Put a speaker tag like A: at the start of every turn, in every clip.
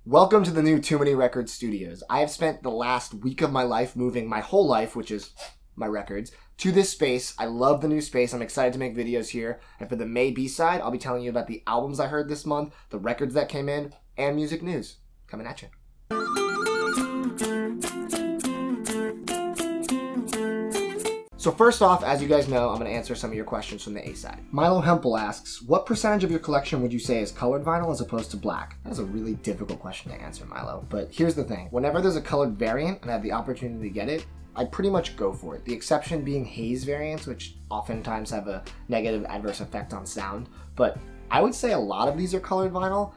A: Welcome to the new Too Many Records studios. I have spent the last week of my life moving my whole life, which is my records, to this space. I love the new space. I'm excited to make videos here. And for the May B-side, I'll be telling you about the albums I heard this month, the records that came in, and music news. Coming at you. So first off, as you guys know, I'm going to answer some of your questions from the A-side. Milo Hempel asks, what percentage of your collection would you say is colored vinyl as opposed to black? That is a really difficult question to answer, Milo. But here's the thing. Whenever there's a colored variant and I have the opportunity to get it, I pretty much go for it. The exception being haze variants, which oftentimes have a negative adverse effect on sound. But I would say a lot of these are colored vinyl.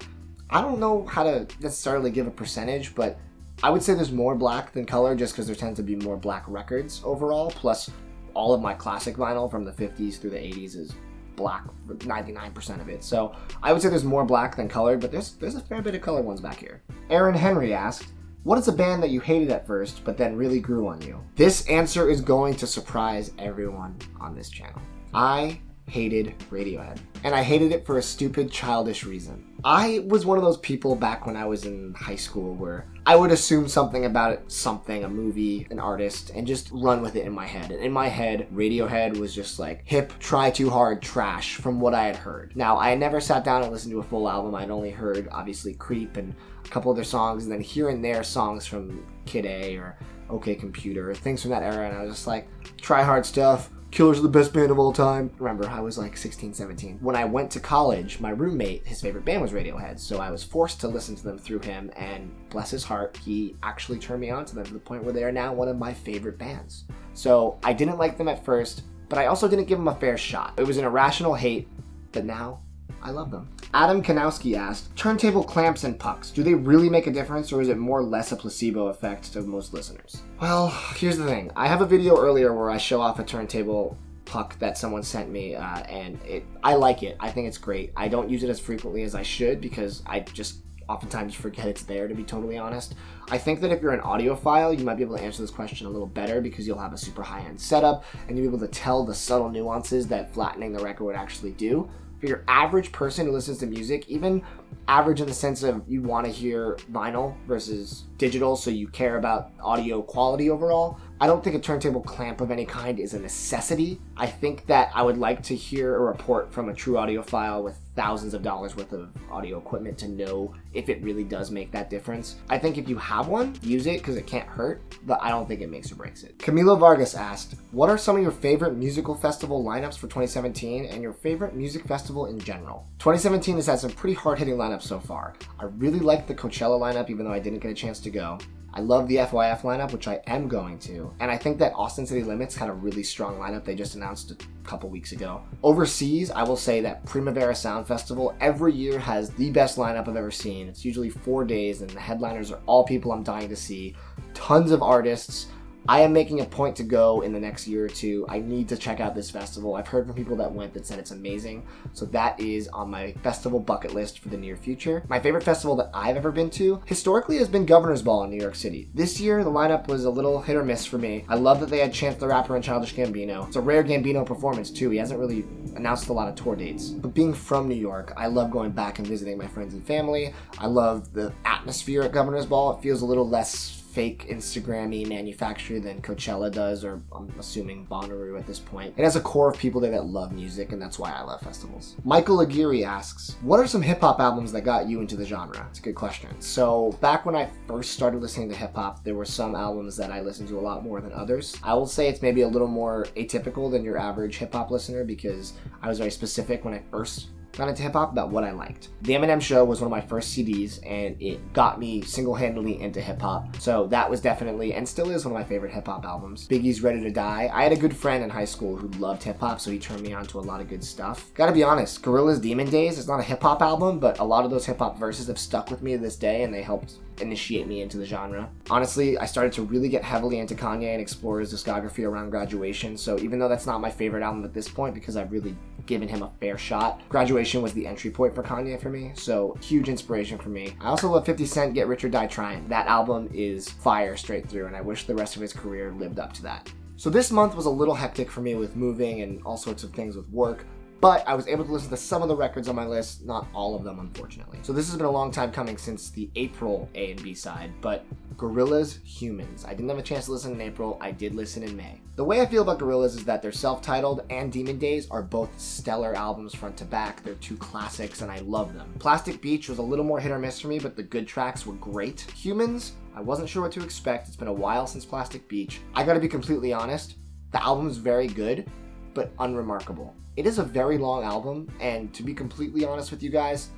A: I don't know how to necessarily give a percentage, but I would say there's more black than color just because there tends to be more black records overall. Plus, all of my classic vinyl from the 50s through the 80s is black, 99% of it. So I would say there's more black than colored, but there's a fair bit of colored ones back here. Aaron Henry asked, what is a band that you hated at first, but then really grew on you? This answer is going to surprise everyone on this channel. I hated Radiohead, and I hated it for a stupid, childish reason. I was one of those people back when I was in high school where I would assume something about it, something, a movie, an artist, and just run with it in my head. And in my head, Radiohead was just like hip, try too hard trash from what I had heard. Now, I had never sat down and listened to a full album. I'd only heard, obviously, Creep and a couple other songs, and then here and there songs from Kid A or OK Computer, things from that era, and I was just like, try hard stuff. Killers are the best band of all time. Remember, I was like 16, 17. When I went to college, my roommate, his favorite band was Radiohead, so I was forced to listen to them through him, and bless his heart, he actually turned me on to them to the point where they are now one of my favorite bands. So I didn't like them at first, but I also didn't give them a fair shot. It was an irrational hate, but now I love them. Adam Kanowski asked, turntable clamps and pucks, do they really make a difference, or is it more or less a placebo effect to most listeners? Well, here's the thing. I have a video earlier where I show off a turntable puck that someone sent me, and I like it. I think it's great. I don't use it as frequently as I should because I just oftentimes forget it's there, to be totally honest. I think that if you're an audiophile, you might be able to answer this question a little better because you'll have a super high-end setup and you'll be able to tell the subtle nuances that flattening the record would actually do. For your average person who listens to music, even average in the sense of you want to hear vinyl versus digital, so you care about audio quality overall, I don't think a turntable clamp of any kind is a necessity. I think that I would like to hear a report from a true audiophile with thousands of dollars worth of audio equipment to know if it really does make that difference. I think if you have one, use it because it can't hurt, but I don't think it makes or breaks it. Camilo Vargas asked, what are some of your favorite musical festival lineups for 2017 and your favorite music festival in general? 2017 has had some pretty hard-hitting lineups so far. I really liked the Coachella lineup even though I didn't get a chance to go. I love the FYF lineup, which I am going to, and I think that Austin City Limits had a really strong lineup they just announced a couple weeks ago. Overseas, I will say that Primavera Sound Festival every year has the best lineup I've ever seen. It's usually 4 days, and the headliners are all people I'm dying to see. Tons of artists. I am making a point to go in the next year or two. I need to check out this festival. I've heard from people that went that said it's amazing. So that is on my festival bucket list for the near future. My favorite festival that I've ever been to historically has been Governor's Ball in New York City. This year, the lineup was a little hit or miss for me. I love that they had Chance the Rapper and Childish Gambino. It's a rare Gambino performance too. He hasn't really announced a lot of tour dates. But being from New York, I love going back and visiting my friends and family. I love the atmosphere at Governor's Ball. It feels a little less fake Instagram-y manufactured than Coachella does, or I'm assuming Bonnaroo at this point. It has a core of people there that love music, and that's why I love festivals. Michael Aguirre asks, what are some hip-hop albums that got you into the genre? It's a good question. So back when I first started listening to hip-hop, there were some albums that I listened to a lot more than others. I will say it's maybe a little more atypical than your average hip-hop listener because I was very specific when I first got into hip-hop about what I liked. The Eminem Show was one of my first CDs, and it got me single-handedly into hip-hop. So that was definitely, and still is, one of my favorite hip-hop albums. Biggie's Ready to Die. I had a good friend in high school who loved hip-hop, so he turned me on to a lot of good stuff. Gotta be honest, Gorillaz Demon Days is not a hip-hop album, but a lot of those hip-hop verses have stuck with me to this day, and they helped initiate me into the genre. Honestly, I started to really get heavily into Kanye and explore his discography around Graduation, so even though that's not my favorite album at this point because I've really given him a fair shot, Graduation was the entry point for Kanye for me, so huge inspiration for me. I also love 50 Cent Get Rich or Die Trying. That album is fire straight through, and I wish the rest of his career lived up to that. So this month was a little hectic for me with moving and all sorts of things with work, but I was able to listen to some of the records on my list, not all of them, unfortunately. So this has been a long time coming since the April A and B side, but Gorillaz, Humanz. I didn't have a chance to listen in April, I did listen in May. The way I feel about Gorillaz is that their self-titled and Demon Days are both stellar albums front to back. They're two classics and I love them. Plastic Beach was a little more hit or miss for me, but the good tracks were great. Humanz, I wasn't sure what to expect. It's been a while since Plastic Beach. I gotta be completely honest, the album is very good, but unremarkable. It is a very long album, and to be completely honest with you guys,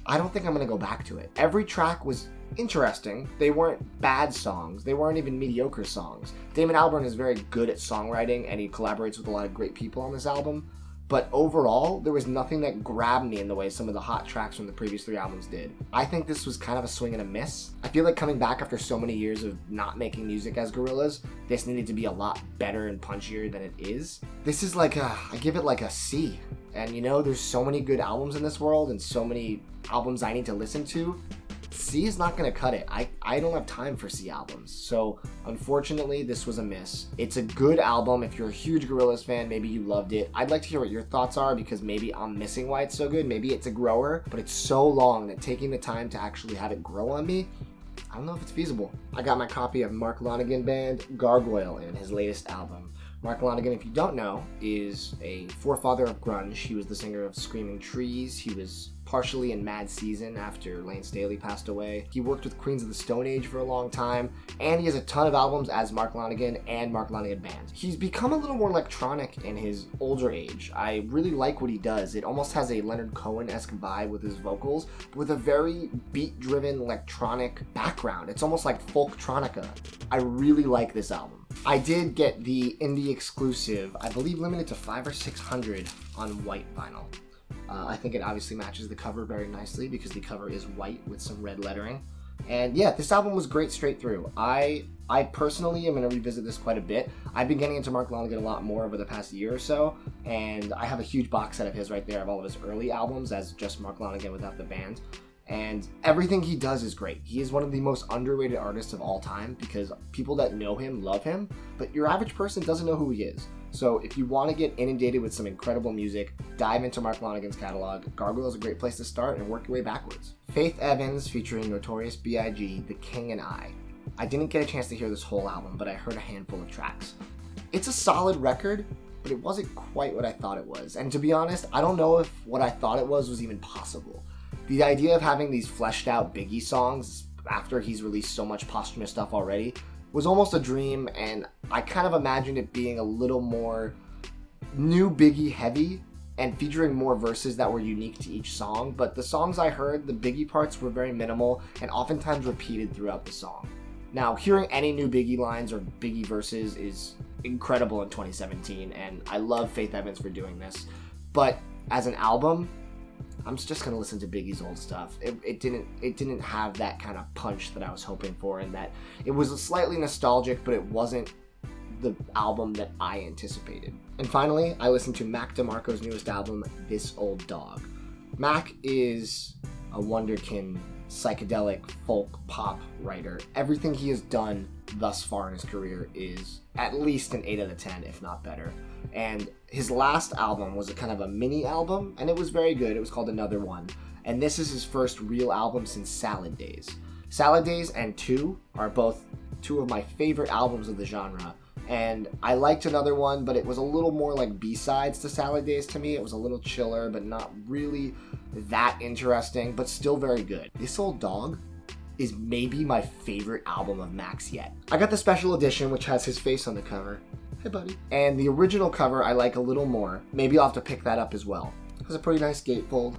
A: I don't think I'm gonna go back to it. Every track was interesting. They weren't bad songs. They weren't even mediocre songs. Damon Albarn is very good at songwriting, and he collaborates with a lot of great people on this album. But overall, there was nothing that grabbed me in the way some of the hot tracks from the previous 3 albums did. I think this was kind of a swing and a miss. I feel like coming back after so many years of not making music as Gorillaz, this needed to be a lot better and punchier than it is. This is like I give it like a C. And you know, there's so many good albums in this world and so many albums I need to listen to. C is not going to cut it. I don't have time for C albums. So unfortunately, this was a miss. It's a good album. If you're a huge Gorillaz fan, maybe you loved it. I'd like to hear what your thoughts are because maybe I'm missing why it's so good. Maybe it's a grower, but it's so long that taking the time to actually have it grow on me, I don't know if it's feasible. I got my copy of Mark Lanegan band Gargoyle in his latest album. Mark Lanegan, if you don't know, is a forefather of grunge. He was the singer of Screaming Trees. He was partially in Mad Season after Lane Staley passed away. He worked with Queens of the Stone Age for a long time, and he has a ton of albums as Mark Lanegan and Mark Lanegan Band. He's become a little more electronic in his older age. I really like what he does. It almost has a Leonard Cohen-esque vibe with his vocals, but with a very beat-driven electronic background. It's almost like folktronica. I really like this album. I did get the indie exclusive, I believe limited to 500 or 600 on white vinyl. I think it obviously matches the cover very nicely because the cover is white with some red lettering. And yeah, this album was great straight through. I personally am going to revisit this quite a bit. I've been getting into Mark Lanegan a lot more over the past year or so, and I have a huge box set of his right there of all of his early albums as just Mark Lanegan without the band. And everything he does is great. He is one of the most underrated artists of all time because people that know him love him, but your average person doesn't know who he is. So if you want to get inundated with some incredible music, dive into Mark Lanegan's catalog. Gargoyle is a great place to start and work your way backwards. Faith Evans featuring Notorious B.I.G, The King and I. I didn't get a chance to hear this whole album, but I heard a handful of tracks. It's a solid record, but it wasn't quite what I thought it was. And to be honest, I don't know if what I thought it was even possible. The idea of having these fleshed out Biggie songs after he's released so much posthumous stuff already was almost a dream, and I kind of imagined it being a little more new Biggie heavy and featuring more verses that were unique to each song, but the songs I heard, the Biggie parts were very minimal and oftentimes repeated throughout the song. Now, hearing any new Biggie lines or Biggie verses is incredible in 2017, and I love Faith Evans for doing this, but as an album, I'm just gonna listen to Biggie's old stuff. It didn't have that kind of punch that I was hoping for, and that it was slightly nostalgic, but it wasn't the album that I anticipated. And finally, I listened to Mac DeMarco's newest album, This Old Dog. Mac is a wonderkin psychedelic folk pop writer. Everything he has done thus far in his career is at least an 8 out of 10, if not better. And his last album was a kind of a mini album, and it was very good. It was called Another One. And this is his first real album since Salad Days. Salad Days and 2 are both 2 of my favorite albums of the genre. And I liked Another One, but it was a little more like B-sides to Salad Days to me. It was a little chiller, but not really that interesting, but still very good. This Old Dog is maybe my favorite album of Mac's yet. I got the special edition, which has his face on the cover. Hey, buddy. And the original cover I like a little more. Maybe I'll have to pick that up as well. It has a pretty nice gatefold.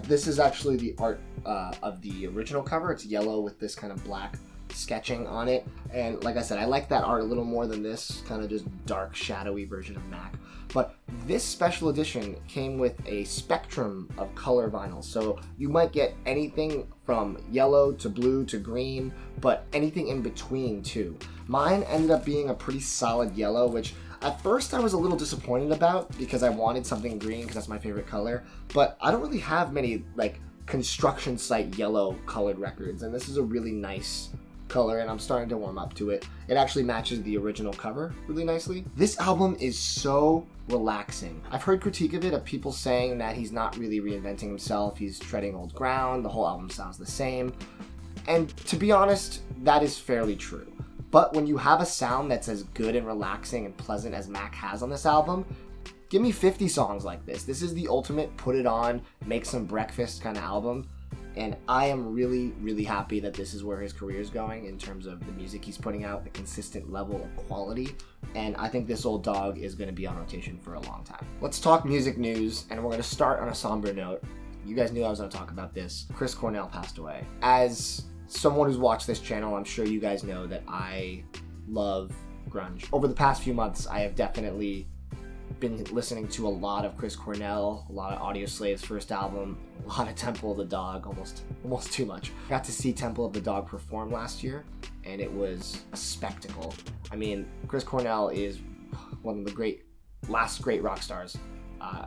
A: This is actually the art of the original cover. It's yellow with this kind of black sketching on it, and like I said, I like that art a little more than this kind of just dark shadowy version of Mac. But this special edition came with a spectrum of color vinyl, so you might get anything from yellow to blue to green, but anything in between too. Mine ended up being a pretty solid yellow, which at first I was a little disappointed about because I wanted something green because that's my favorite color, but I don't really have many like construction site yellow colored records, and this is a really nice color and I'm starting to warm up to it. It actually matches the original cover really nicely. This album is so relaxing. I've heard critique of it of people saying that he's not really reinventing himself, he's treading old ground, the whole album sounds the same. And to be honest, that is fairly true. But when you have a sound that's as good and relaxing and pleasant as Mac has on this album, give me 50 songs like this. This is the ultimate put it on, make some breakfast kind of album. And I am really, really happy that this is where his career is going in terms of the music he's putting out, the consistent level of quality. And I think this old dog is going to be on rotation for a long time. Let's talk music news, and we're going to start on a somber note. You guys knew I was going to talk about this. Chris Cornell passed away. As someone who's watched this channel, I'm sure you guys know that I love grunge. Over the past few months, I have definitely been listening to a lot of Chris Cornell, a lot of Audioslav's first album, a lot of Temple of the Dog, almost too much. Got to see Temple of the Dog perform last year, and it was a spectacle. I mean, Chris Cornell is one of the last great rock stars,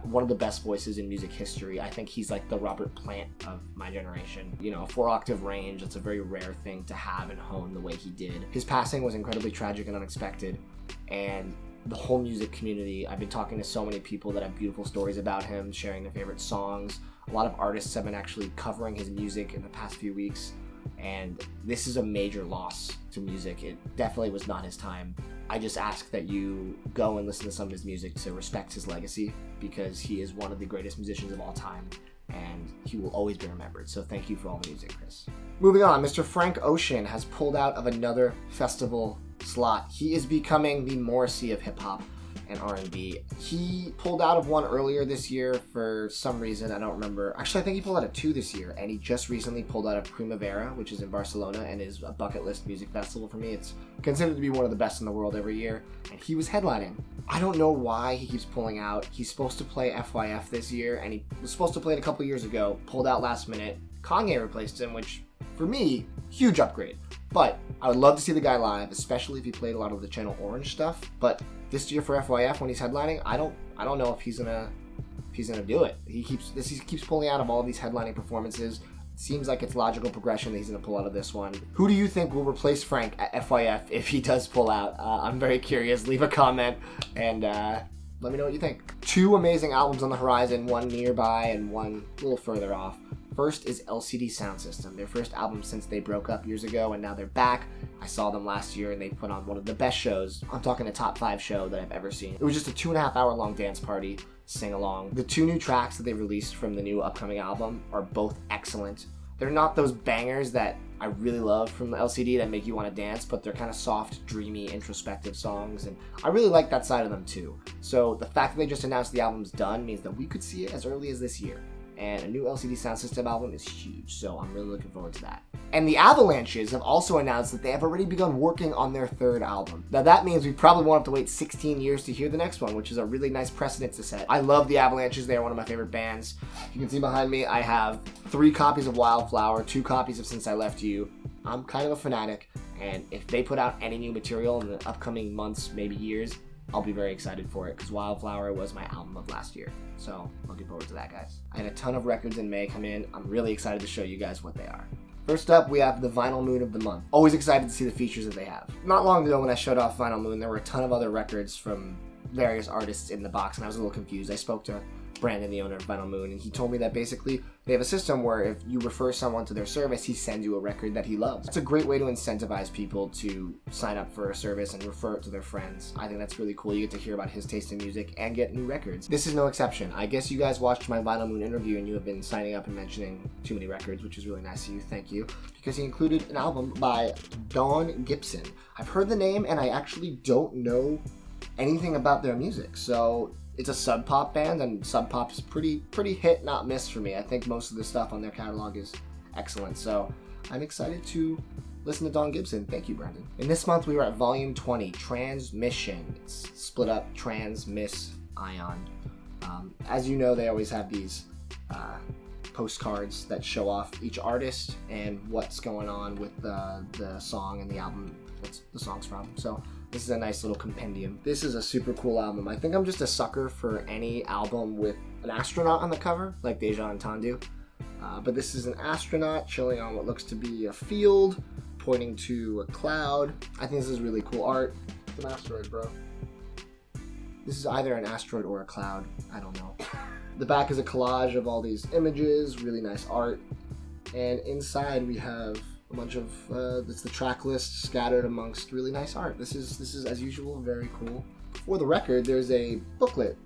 A: one of the best voices in music history. I think he's like the Robert Plant of my generation. You know, a 4-octave range, it's a very rare thing to have and hone the way he did. His passing was incredibly tragic and unexpected, and the whole music community, I've been talking to so many people that have beautiful stories about him, sharing their favorite songs. A lot of artists have been actually covering his music in the past few weeks, and this is a major loss to music. It definitely was not his time. I just ask that you go and listen to some of his music to respect his legacy, because he is one of the greatest musicians of all time, and he will always be remembered. So thank you for all the music, Chris. Moving on, Mr. Frank Ocean has pulled out of another festival slot. He is becoming the Morrissey of hip-hop and R&B. He pulled out of one earlier this year for some reason, I don't remember. Actually, I think he pulled out of 2 this year, and he just recently pulled out of Primavera, which is in Barcelona and is a bucket list music festival for me. It's considered to be one of the best in the world every year, and he was headlining. I don't know why he keeps pulling out. He's supposed to play FYF this year, and he was supposed to play it a couple years ago, pulled out last minute. Kanye replaced him, which, for me, huge upgrade. But I would love to see the guy live, especially if he played a lot of the Channel Orange stuff. But this year for FYF, when he's headlining, I don't know if he's gonna do it. He keeps pulling out of all of these headlining performances. It seems like it's logical progression that he's gonna pull out of this one. Who do you think will replace Frank at FYF if he does pull out? I'm very curious. Leave a comment and let me know what you think. 2 amazing albums on the horizon, one nearby and one a little further off. First is LCD Soundsystem, their first album since they broke up years ago, and now they're back. I saw them last year, and they put on one of the best shows. I'm talking a top 5 show that I've ever seen. It was just a 2.5-hour long dance party, sing along. The 2 new tracks that they released from the new upcoming album are both excellent. They're not those bangers that I really love from the LCD that make you want to dance, but they're kind of soft, dreamy, introspective songs, and I really like that side of them too. So the fact that they just announced the album's done means that we could see it as early as this year. And a new LCD Soundsystem album is huge, so I'm really looking forward to that. And the Avalanches have also announced that they have already begun working on their 3rd album. Now that means we probably won't have to wait 16 years to hear the next one, which is a really nice precedent to set. I love the Avalanches, they are one of my favorite bands. You can see behind me, I have 3 copies of Wildflower, 2 copies of Since I Left You. I'm kind of a fanatic, and if they put out any new material in the upcoming months, maybe years, I'll be very excited for it, because Wildflower was my album of last year. So, looking forward to that, guys. I had a ton of records in May come in. I'm really excited to show you guys what they are. First up, we have the Vinyl Moon of the month. Always excited to see the features that they have. Not long ago when I showed off Vinyl Moon, there were a ton of other records from various artists in the box, and I was a little confused. I spoke to Brandon, the owner of Vinyl Moon, and he told me that basically they have a system where if you refer someone to their service, he sends you a record that he loves. It's a great way to incentivize people to sign up for a service and refer it to their friends. I think that's really cool. You get to hear about his taste in music and get new records. This is no exception. I guess you guys watched my Vinyl Moon interview and you have been signing up and mentioning too many records, which is really nice of you. Thank you. Because he included an album by Dawn Gibson. I've heard the name and I actually don't know anything about their music, so it's a sub pop band, and sub pop's pretty hit, not miss for me. I think most of the stuff on their catalog is excellent, so I'm excited to listen to Dawn Gibson. Thank you, Brandon. In this month, we were at Volume 20, Transmission. It's split up, trans, miss, ion. As you know, they always have these postcards that show off each artist and what's going on with the song and the album that the song's from. So this is a nice little compendium. This is a super cool album. I think I'm just a sucker for any album with an astronaut on the cover, like Deja and Tandu. But this is an astronaut chilling on what looks to be a field, pointing to a cloud. I think this is really cool art. It's an asteroid, bro. This is either an asteroid or a cloud. I don't know. The back is a collage of all these images, really nice art. And inside we have a bunch of, it's the track list scattered amongst really nice art. This is as usual, very cool. For the record, there's a booklet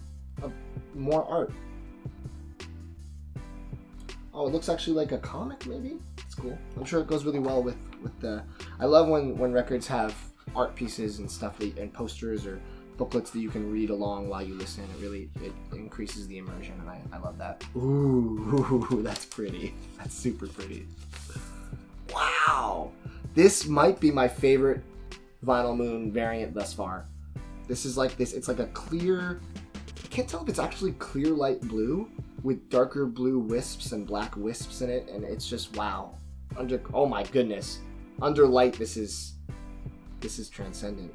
A: of more art. Oh, it looks actually like a comic, maybe? It's cool. I'm sure it goes really well with the... I love when records have art pieces and stuff, and posters or booklets that you can read along while you listen. It increases the immersion, and I love that. Ooh, that's pretty. That's super pretty. Wow! This might be my favorite Vinyl Moon variant thus far. This is like this. It's like a clear... I can't tell if it's actually clear light blue with darker blue wisps and black wisps in it, and it's just wow. Oh my goodness. Under light, this is transcendent.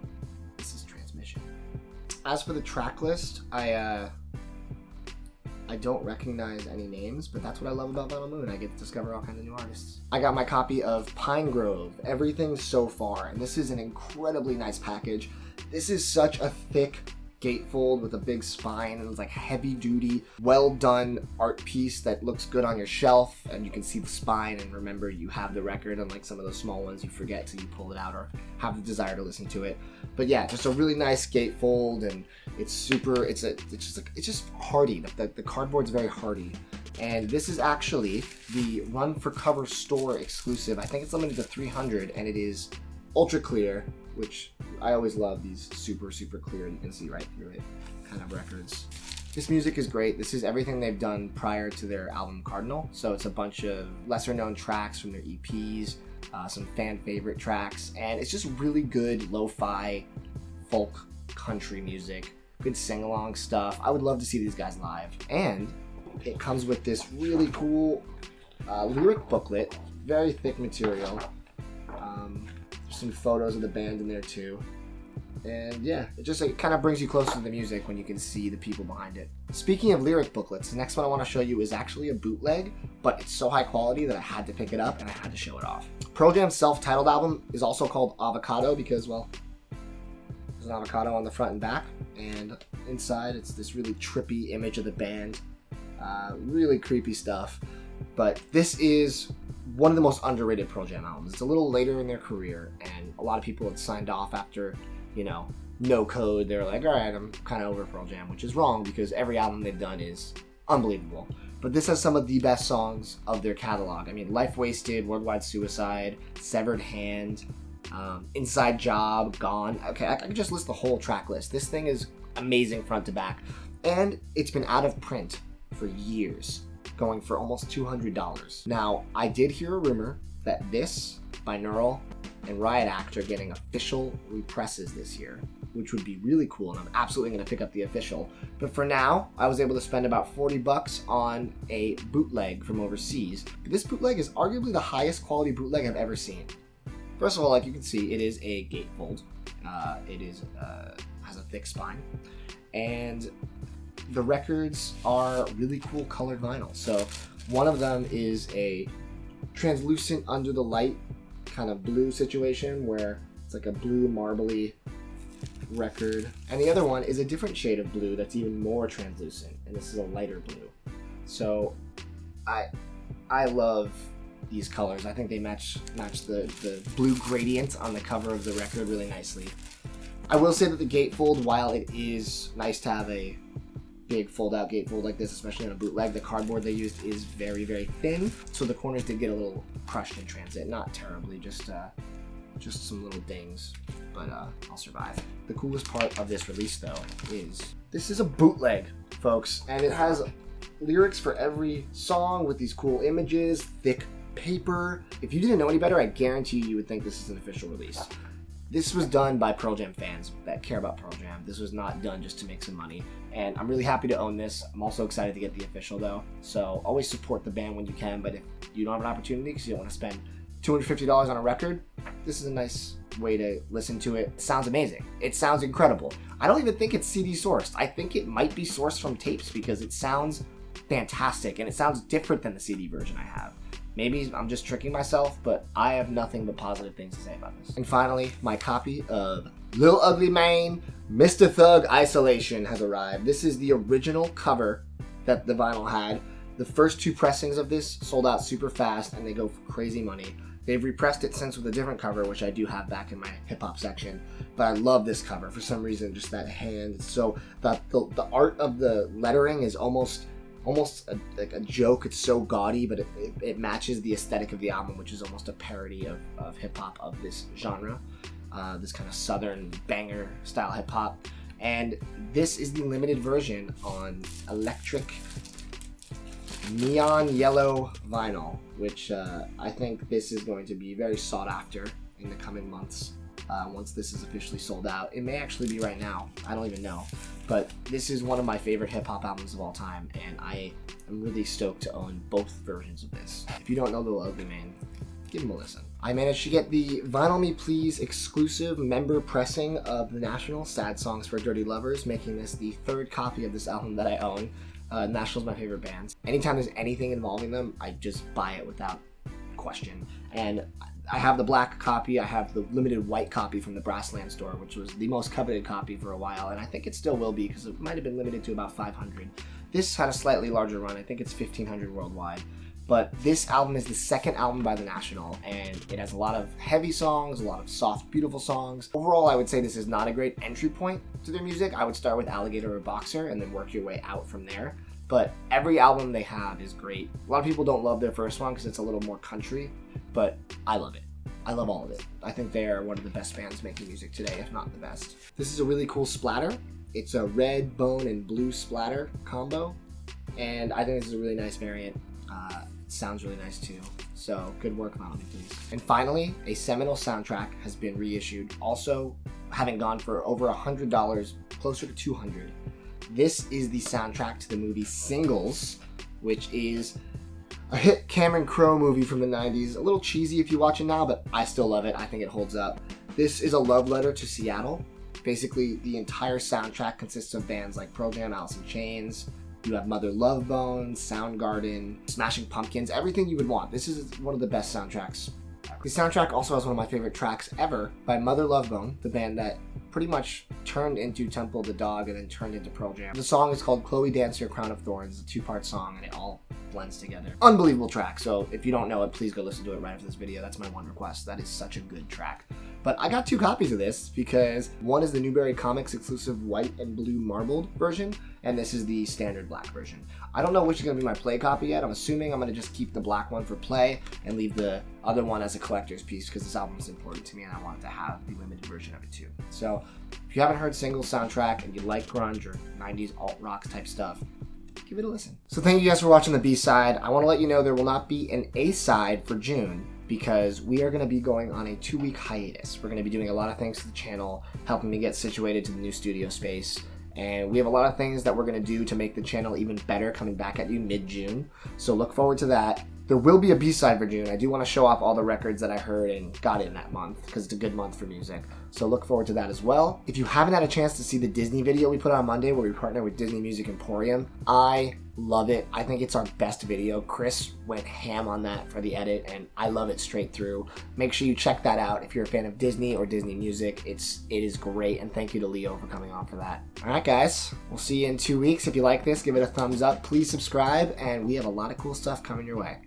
A: This is transmission. As for the track list, I don't recognize any names, but that's what I love about Vinyl Moon. I get to discover all kinds of new artists. I got my copy of Pinegrove, Everything So Far, and this is an incredibly nice package. This is such a thick gatefold with a big spine, and it's like heavy duty, well done art piece that looks good on your shelf, and you can see the spine and remember you have the record, unlike some of those small ones you forget till you pull it out or have the desire to listen to it. But yeah, just a really nice gatefold, and it's just hardy. The cardboard's very hardy. And this is actually the Run for Cover store exclusive. I think it's limited to 300, and it is ultra clear, which I always love these super clear, you can see right through it kind of records. This music is great. This is everything they've done prior to their album Cardinal. So it's a bunch of lesser known tracks from their EPs, some fan favorite tracks, and it's just really good lo-fi folk country music, good sing-along stuff. I would love to see these guys live. And it comes with this really cool lyric booklet, very thick material. Some photos of the band in there too. And yeah, it kind of brings you closer to the music when you can see the people behind it. Speaking of lyric booklets, the next one I want to show you is actually a bootleg, but it's so high quality that I had to pick it up and I had to show it off. Pearl Jam's self-titled album is also called Avocado because, well, there's an avocado on the front and back, and inside it's this really trippy image of the band. Really creepy stuff. But this is one of the most underrated Pearl Jam albums. It's a little later in their career, and a lot of people had signed off after, No Code. They're like, all right, I'm kind of over Pearl Jam, which is wrong because every album they've done is unbelievable. But this has some of the best songs of their catalog. I mean, Life Wasted, Worldwide Suicide, Severed Hand, Inside Job, Gone. Okay, I can just list the whole track list. This thing is amazing front to back. And it's been out of print for years, going for almost $200. Now, I did hear a rumor that this, Binaural, and Riot Act are getting official represses this year, which would be really cool, and I'm absolutely going to pick up the official. But for now, I was able to spend about $40 on a bootleg from overseas. But this bootleg is arguably the highest quality bootleg I've ever seen. First of all, like you can see, it is a gatefold. It has a thick spine, and the records are really cool colored vinyl. So one of them is a translucent under the light kind of blue situation where it's like a blue marbly record, and the other one is a different shade of blue that's even more translucent, and this is a lighter blue. So I love these colors. I think they match the blue gradient on the cover of the record really nicely. I will say that the gatefold, while it is nice to have a big fold-out gatefold like this, especially on a bootleg, the cardboard they used is very, very thin, so the corners did get a little crushed in transit. Not terribly, just some little dings, but I'll survive. The coolest part of this release, though, is this is a bootleg, folks, and it has lyrics for every song with these cool images, thick paper. If you didn't know any better, I guarantee you would think this is an official release. This was done by Pearl Jam fans that care about Pearl Jam. This was not done just to make some money. And I'm really happy to own this. I'm also excited to get the official though. So always support the band when you can, but if you don't have an opportunity because you don't want to spend $250 on a record, this is a nice way to listen to it. It sounds amazing. It sounds incredible. I don't even think it's CD sourced. I think it might be sourced from tapes because it sounds fantastic and it sounds different than the CD version I have. Maybe I'm just tricking myself, but I have nothing but positive things to say about this. And finally, my copy of Lil Ugly Mane, Mr. Thug Isolation has arrived. This is the original cover that the vinyl had. The first 2 pressings of this sold out super fast, and they go for crazy money. They've repressed it since with a different cover, which I do have back in my hip-hop section. But I love this cover for some reason, just that hand. So the art of the lettering is almost like a joke. It's so gaudy, but it matches the aesthetic of the album, which is almost a parody of hip-hop of this genre. This kind of southern banger style hip-hop. And this is the limited version on electric neon yellow vinyl, which I think this is going to be very sought after in the coming months. Once this is officially sold out. It may actually be right now. I don't even know. But this is one of my favorite hip-hop albums of all time, and I am really stoked to own both versions of this. If you don't know Lil Ugly Mane, give him a listen. I managed to get the Vinyl Me Please exclusive member pressing of The National, Sad Songs for Dirty Lovers, making this the 3rd copy of this album that I own. National's my favorite band. Anytime there's anything involving them, I just buy it without question. And I have the black copy, I have the limited white copy from the Brassland store, which was the most coveted copy for a while, and I think it still will be because it might have been limited to about 500. This had a slightly larger run, I think it's 1,500 worldwide. But this album is the 2nd album by The National, and it has a lot of heavy songs, a lot of soft, beautiful songs. Overall, I would say this is not a great entry point to their music. I would start with Alligator or Boxer and then work your way out from there. But every album they have is great. A lot of people don't love their first one because it's a little more country, but I love it. I love all of it. I think they are one of the best bands making music today, if not the best. This is a really cool splatter. It's a red, bone, and blue splatter combo, and I think this is a really nice variant. It sounds really nice too. So good work, Vinyl Me Please. And finally, a seminal soundtrack has been reissued, also having gone for over $100, closer to $200. This is the soundtrack to the movie Singles, which is a hit Cameron Crowe movie from the 90s. A little cheesy if you watch it now, but I still love it. I think it holds up. This is a love letter to Seattle. Basically, the entire soundtrack consists of bands like Pearl Jam, Alice in Chains. You have Mother Love Bone, Soundgarden, Smashing Pumpkins, everything you would want. This is one of the best soundtracks. The soundtrack also has one of my favorite tracks ever by Mother Love Bone, the band that pretty much turned into Temple the Dog and then turned into Pearl Jam. The song is called Chloe Dancer, Crown of Thorns. It's a 2-part song and it all blends together. Unbelievable track. So if you don't know it, please go listen to it right after this video. That's my one request. That is such a good track. But I got 2 copies of this because one is the Newberry Comics exclusive white and blue marbled version, and this is the standard black version. I don't know which is going to be my play copy yet. I'm assuming I'm going to just keep the black one for play and leave the other one as a collector's piece because this album is important to me and I wanted to have the limited version of it too. So if you haven't heard Singles soundtrack and you like grunge or 90s alt-rock type stuff, give it a listen. So thank you guys for watching the B-side. I want to let you know there will not be an A-side for June because we are going to be going on a 2-week hiatus. We're going to be doing a lot of things to the channel, helping me get situated to the new studio space. And we have a lot of things that we're going to do to make the channel even better coming back at you mid-June. So look forward to that. There will be a B-side for June. I do want to show off all the records that I heard and got in that month because it's a good month for music. So look forward to that as well. If you haven't had a chance to see the Disney video we put out on Monday where we partner with Disney Music Emporium, I love it. I think it's our best video. Chris went ham on that for the edit and I love it straight through. Make sure you check that out if you're a fan of Disney or Disney music. It is great, and thank you to Leo for coming on for that. All right, guys, we'll see you in 2 weeks. If you like this, give it a thumbs up. Please subscribe, and we have a lot of cool stuff coming your way.